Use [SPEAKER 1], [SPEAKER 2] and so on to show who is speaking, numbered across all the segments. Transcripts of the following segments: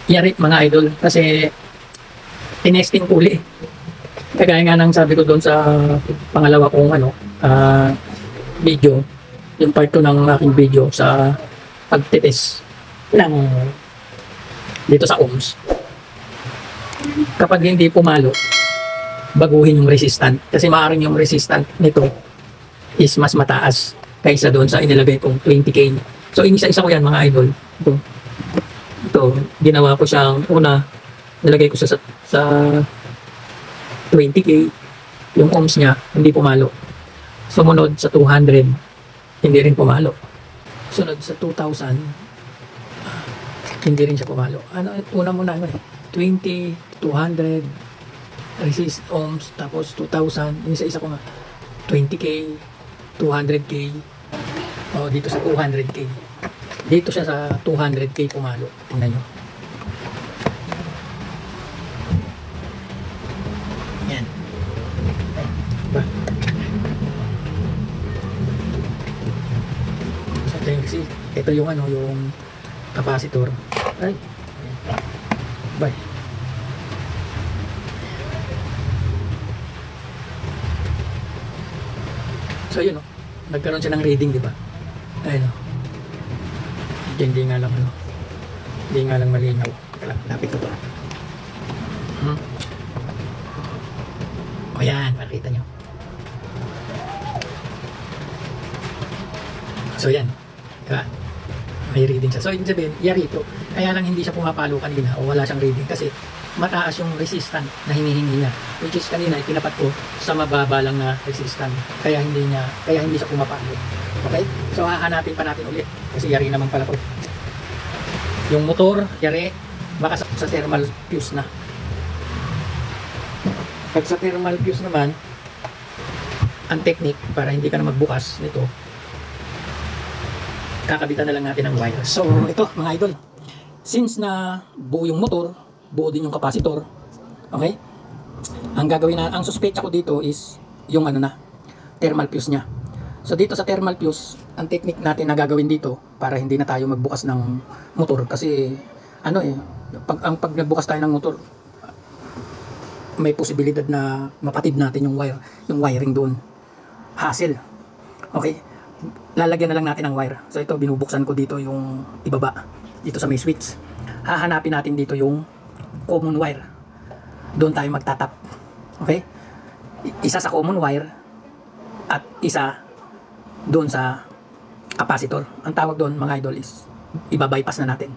[SPEAKER 1] yari mga idol kasi tinesting ko uli. Kagaya nga ng sabi ko doon sa pangalawa kong video, yung part 2 ng aking video sa pagtitest ng dito sa ohms. Kapag hindi pumalo, baguhin yung resistant kasi maaaring yung resistant nito is mas mataas kaysa doon sa inilagay kong 20k. So inisa-isa ko yan mga idol. Ito ginawa ko siyang una, nilagay ko sa 20k, yung ohms niya hindi pumalo. Sumunod sa 200, hindi rin pumalo. Sunod sa 2,000, hindi rin siya pumalo. Una muna 20, 200, resist ohms, tapos 2,000, isa-isa ko nga, 20k, 200k, dito sa 200k. Dito siya sa 200k pumalo. Tingnan nyo. Yan. Diba? Ito yung yung capacitor. Ay. Bye. So yun nagkaroon siya ng reading, di ba? Ayun hindi nga lang malinaw. Lapit ko to. O yan, makikita nyo. So yan, diba? May reading siya. So ibig sabihin, yari ito. Kaya lang hindi siya pumapalo kanina o wala siyang reading kasi mataas yung resistant na hinihingi niya. Which is kanina ipinapat ko sa mababa lang na resistant. Kaya hindi siya pumapalo. Okay? So hahanapin pa natin ulit kasi yari naman pala to. Yung motor, yari, baka sa thermal fuse na. Pag sa thermal fuse naman, ang technique para hindi ka na magbukas nito, kakabitan na lang natin ang wire. So ito mga idol, since na buo yung motor, buo din yung capacitor, okay? Ang suspecha ko dito is yung thermal fuse nya. So dito sa thermal fuse, ang technique natin na gagawin dito para hindi na tayo magbukas ng motor kasi pag nagbukas tayo ng motor, may posibilidad na mapatid natin yung wiring doon. Hassle. Okay? Lalagyan na lang natin ng wire. So ito binubuksan ko dito yung ibaba dito sa may switch. Hahanapin natin dito yung common wire. Doon tayo magtatap. Okay? Isa sa common wire at isa doon sa capacitor. Ang tawag doon mga idol is iba-bypass na natin.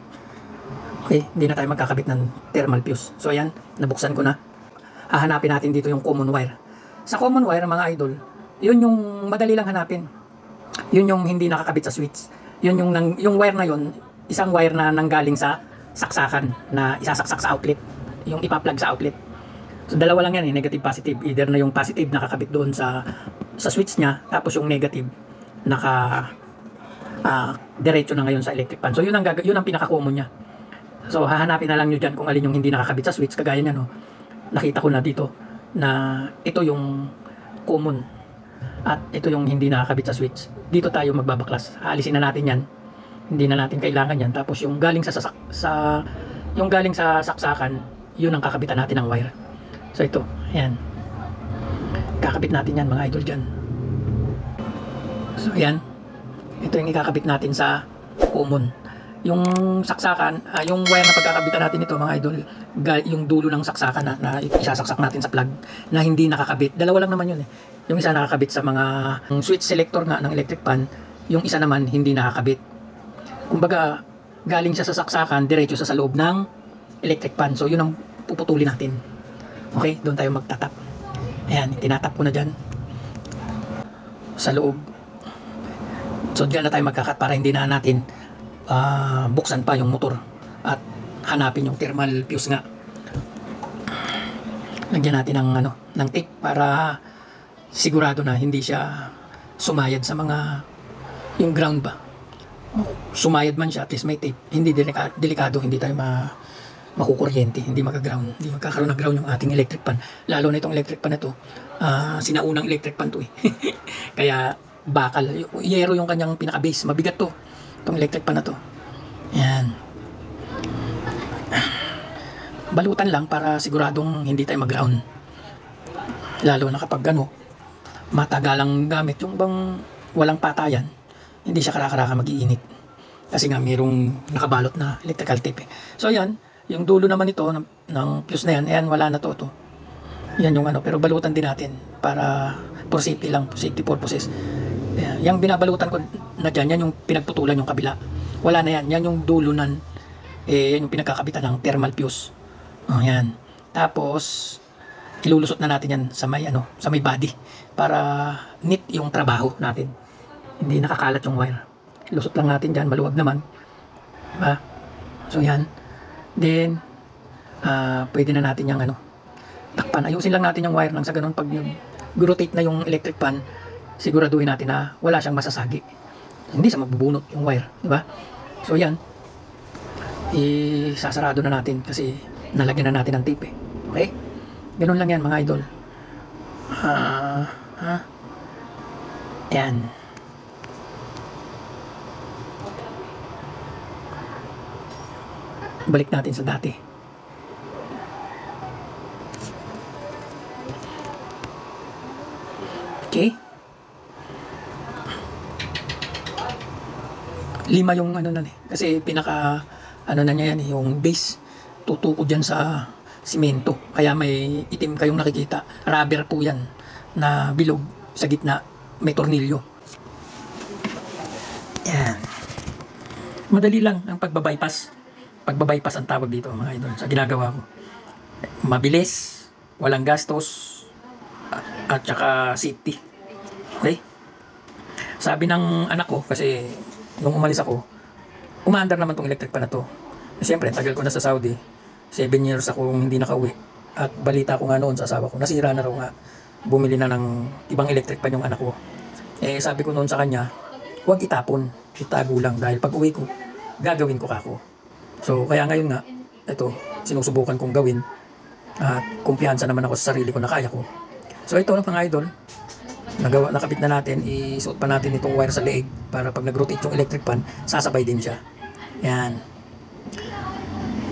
[SPEAKER 1] Okay? Hindi na tayo magkakabit ng thermal fuse. So ayan, nabuksan ko na. Hahanapin natin dito yung common wire. Sa common wire mga idol, yun yung madali lang hanapin. Yun yung hindi nakakabit sa switch. Yun yung wire na yun, isang wire na nanggaling sa saksakan na isasaksak sa outlet. Yung ipa-plug sa outlet. So dalawa lang yan negative positive. Either na yung positive nakakabit doon sa switch niya, tapos yung negative diretso na ngayon sa electric pan. So yun ang pinaka-common niya. So hahanapin na lang nyo dyan kung alin yung hindi nakakabit sa switch. Kagaya niya nakita ko na dito na ito yung common at ito yung hindi nakakabit sa switch. Dito tayo magbabaklas. Aalisin na natin yan. Hindi na natin kailangan yan. Tapos yung galing sa saksakan, yun ang kakabitan natin ng wire. So ito, ayan. Kakabit natin yan mga idol dyan. So ayan. Ito yung ikakabit natin sa common. Yung saksakan, yung wire na pagkakabitan natin ito mga idol, yung dulo ng saksakan na isasaksak natin sa plug na hindi nakakabit. Dalawa lang naman yun Yung isa nakakabit sa mga switch selector nga ng electric pan, yung isa naman hindi nakakabit. Kumbaga, galing siya sa saksakan, diretso sa loob ng electric pan. So yun ang puputulin natin. Okay, doon tayo magtatap. Ayan, tinatap ko na dyan sa loob. So dyan na tayo magkakat para hindi na natin buksan pa yung motor at hanapin yung thermal fuse nga. Lagyan natin ng tape para sigurado na hindi siya sumayad sa yung ground ba. Sumayad man siya, at least may tape. Hindi delikado, hindi tayo makukuryente, hindi magka-ground, hindi magkakaroon ng ground yung ating electric pan. Lalo na itong electric pan na to, sinaunang electric pan to Kaya bakal, yero yung kanyang pinaka-base, mabigat to, itong electric pan na to. Yan. balutan lang para siguradong hindi tayo mag-ground. Lalo na kapag matagalang gamit, yung bang walang patayan, hindi siya karaka-raka mag-iinit. Kasi nga mayroong nakabalot na electrical tape. So yan, yung dulo naman ito ng fuse na yan, ayan, wala na to. Yan yung pero balutan din natin para for safety lang, safety purposes. Ayan, yung binabalutan ko na dyan, yan yung pinagputulan yung kabila. Wala na yan, yan yung dulo yan yung pinagkakabitan ng thermal fuse. Yan. Tapos ilulusot na natin yan sa may body para neat yung trabaho natin. Hindi nakakalat yung wire. Lusot lang natin dyan, maluwag naman. Diba? So yan. Then pwede na natin yung takpan. Ayusin lang natin yung wire nang sa ganun pag rotate na yung electric pan, siguraduhin natin na wala siyang masasagi. Hindi siya mabubunot yung wire, di ba? So yan. Isasarado na natin kasi nalagyan na natin ng tape. Okay? Ganun lang yan mga idol. Yan. Balik natin sa dati. Okay? 5 yung kasi pinaka na niya yan, yung base tutukod dyan sa simento, kaya may itim kayong nakikita. Rubber po yan na bilog sa gitna, may tornilyo. Yan. Madali lang ang pagbabypass ang tawag dito mga idol sa ginagawa ko. Mabilis, walang gastos, at saka safety. Okay? Sabi ng anak ko, kasi nung umalis ako, umaandar naman tong electric pan na to. Siyempre, tagal ko na sa Saudi, 7 years akong hindi nakauwi. At balita ko nga noon sa asawa ko, nasira na raw nga, bumili na ng ibang electric pan yung anak ko. Sabi ko noon sa kanya, huwag itapon, itago lang, dahil pag uwi ko, gagawin ko kako. So kaya ngayon nga, ito, sinusubukan kong gawin, at kumpiyansa naman ako sa sarili ko na kaya ko. So ito mga idol, nakabit na natin, isuot pa natin itong wire sa leeg para pag nag-rotate yung electric pan, sasabay din siya. Yan.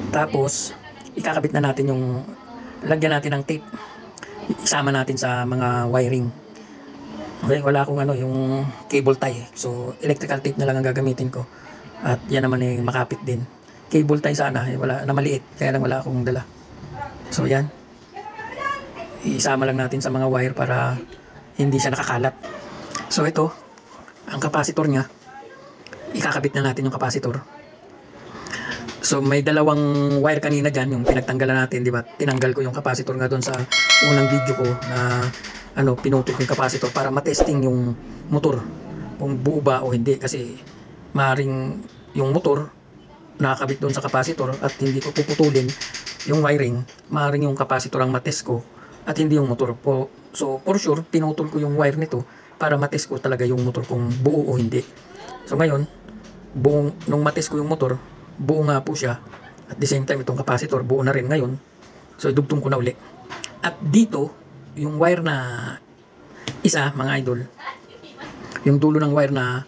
[SPEAKER 1] Tapos ikakabit na natin yung, lagyan natin ng tape, isama natin sa mga wiring. Okay, wala akong yung cable tie, so electrical tape na lang ang gagamitin ko, at yan naman makapit din. Cable tie sana, wala na, maliit, kaya lang wala akong dala. So yan, isama lang natin sa mga wire para hindi siya nakakalat. So ito, ang capacitor niya, ikakabit na natin yung capacitor. So may dalawang wire kanina dyan, yung pinagtanggalan natin, di ba? Tinanggal ko yung capacitor nga doon sa unang video ko na pinutol ko yung capacitor para matesting yung motor kung buo ba o hindi, kasi maaaring yung motor nakakabit doon sa capacitor at hindi ko puputulin yung wiring, maaaring yung capacitor ang matest ko at hindi yung motor po. So for sure, pinutol ko yung wire nito para matest ko talaga yung motor kung buo o hindi. So ngayon, nung matest ko yung motor, buo nga po siya. At the same time, itong capacitor, buo na rin ngayon. So idugtong ko na uli. At dito, yung wire na isa, mga idol, yung dulo ng wire na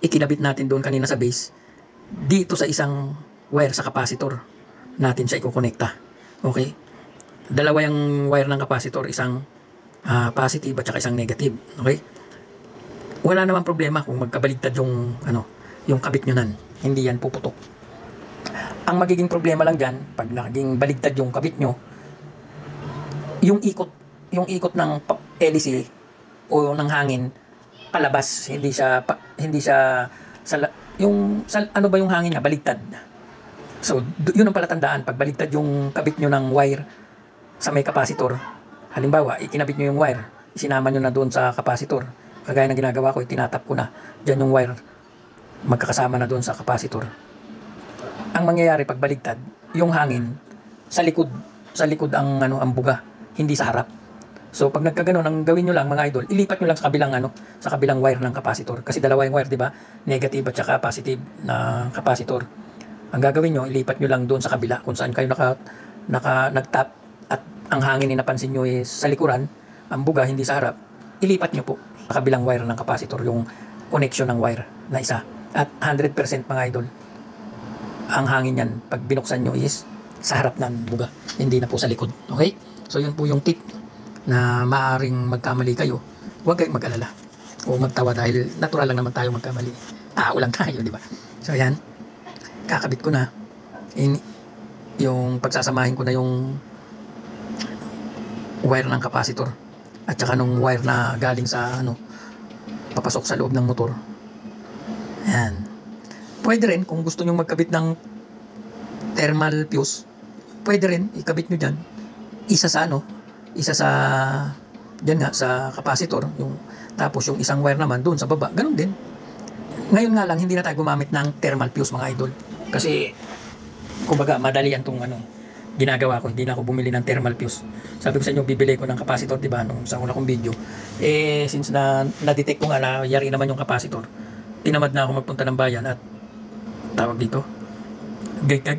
[SPEAKER 1] ikinabit natin doon kanina sa base, dito sa isang wire sa capacitor natin siya ikukonekta. Okay? Dalawa yung wire ng capacitor, isang positive at saka isang negative. Okay? Wala namang problema kung magkabaligtad yung yung kabit nyo nan. Hindi yan puputok. Ang magiging problema lang dyan, pag naging baligtad yung kabit nyo, yung ikot ng LEC o ng hangin palabas, hindi siya ano ba yung hangin niya, baligtad. So yun ang palatandaan pag baligtad yung kabit nyo ng wire sa may capacitor. Halimbawa, ikinabit nyo yung wire, isinama nyo na doon sa capacitor, kagaya ng ginagawa ko, itinatap ko na dyan yung wire, magkakasama na doon sa capacitor. Ang mangyayari pag baligtad, yung hangin sa likod ang ang buga, hindi sa harap. So pag nagkaganon, ang gawin nyo lang mga idol, ilipat nyo lang sa kabilang wire ng capacitor, kasi dalawa yung wire, di ba? Negative at saka positive na capacitor. Ang gagawin nyo, ilipat nyo lang doon sa kabila kung saan kayo nagtap at ang hangin napansin nyo is sa likuran, ang buga hindi sa harap. Ilipat nyo po sa kabilang wire ng capacitor yung connection ng wire na isa. At 100% mga idol, ang hangin yan pag binuksan nyo is sa harap ng buga, hindi na po sa likod. Okay? So yun po yung tip na maaaring magkamali kayo. Huwag kayong mag-alala o magtawa dahil natural lang naman tayo magkamali. Tao lang tayo, di ba? So ayan, kakabit ko na. Yung pagsasamahin ko na yung wire ng capacitor at saka nung wire na galing sa papasok sa loob ng motor. Ayan. Pwede rin kung gusto nyo magkabit ng thermal fuse, pwede rin ikabit nyo dyan isa sa dyan nga sa capacitor, tapos yung isang wire naman doon sa baba, ganun din. Ngayon nga lang hindi na tayo gumamit ng thermal fuse mga idol, kasi kumbaga madali yan tong ginagawa ko. Hindi na ako bumili ng thermal fuse. Sabi ko sa inyo, bibili ko ng capacitor, diba, nung sa una kong video. Since na-detect ko nga na yari naman yung capacitor, tinamad na ako magpunta ng bayan at tawag dito,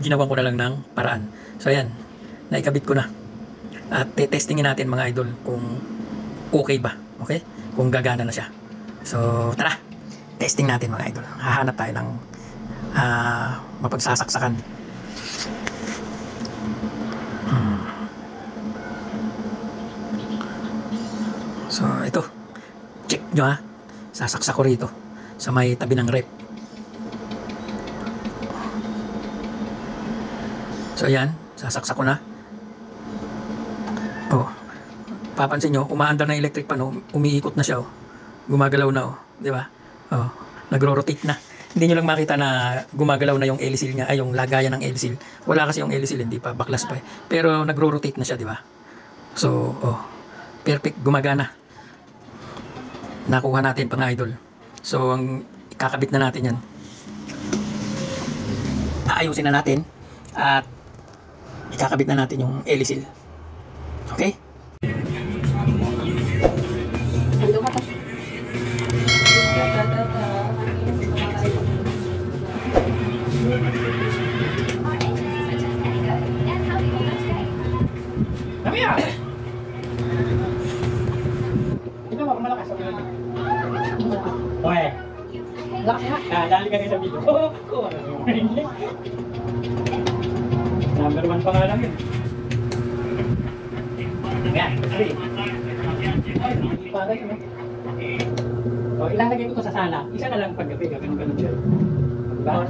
[SPEAKER 1] ginawa ko na lang ng paraan. So ayan, naikabit ko na. At testingin natin mga idol kung okay ba. Okay? Kung gagana na siya. So tara, testing natin mga idol. Hahanap tayo ng mapagsasaksakan. So ito, check nyo ha, sasaksak ko rito sa may tabi ng rep. So ayan, sasaksak ko na. Oh, papansin nyo, umaandar na electric pan, umiikot na siya, gumagalaw na, di ba? Oh, nagro-rotate na. Hindi nyo lang makita na gumagalaw na yung L-seal niya, ay yung lagayan ng L-seal. Wala kasi yung L-seal, hindi pa, baklas pa eh. Pero nagro-rotate na siya, di ba? So, perfect, gumagana. Nakuha natin pang idol. So, kakabit na natin yan. Aayusin na natin at ikakabit na natin yung L-seal. Okay? Kamiya! Ito mo, malakas. Okay. Lakas nga. Dali ka rin sa video. Number 1 pa nga lang yun. Ayan, 3. Ay, parang yun. O, ilalagay ko ito sa sala. Isa na lang paggabi, ganun-ganun siya. Diba?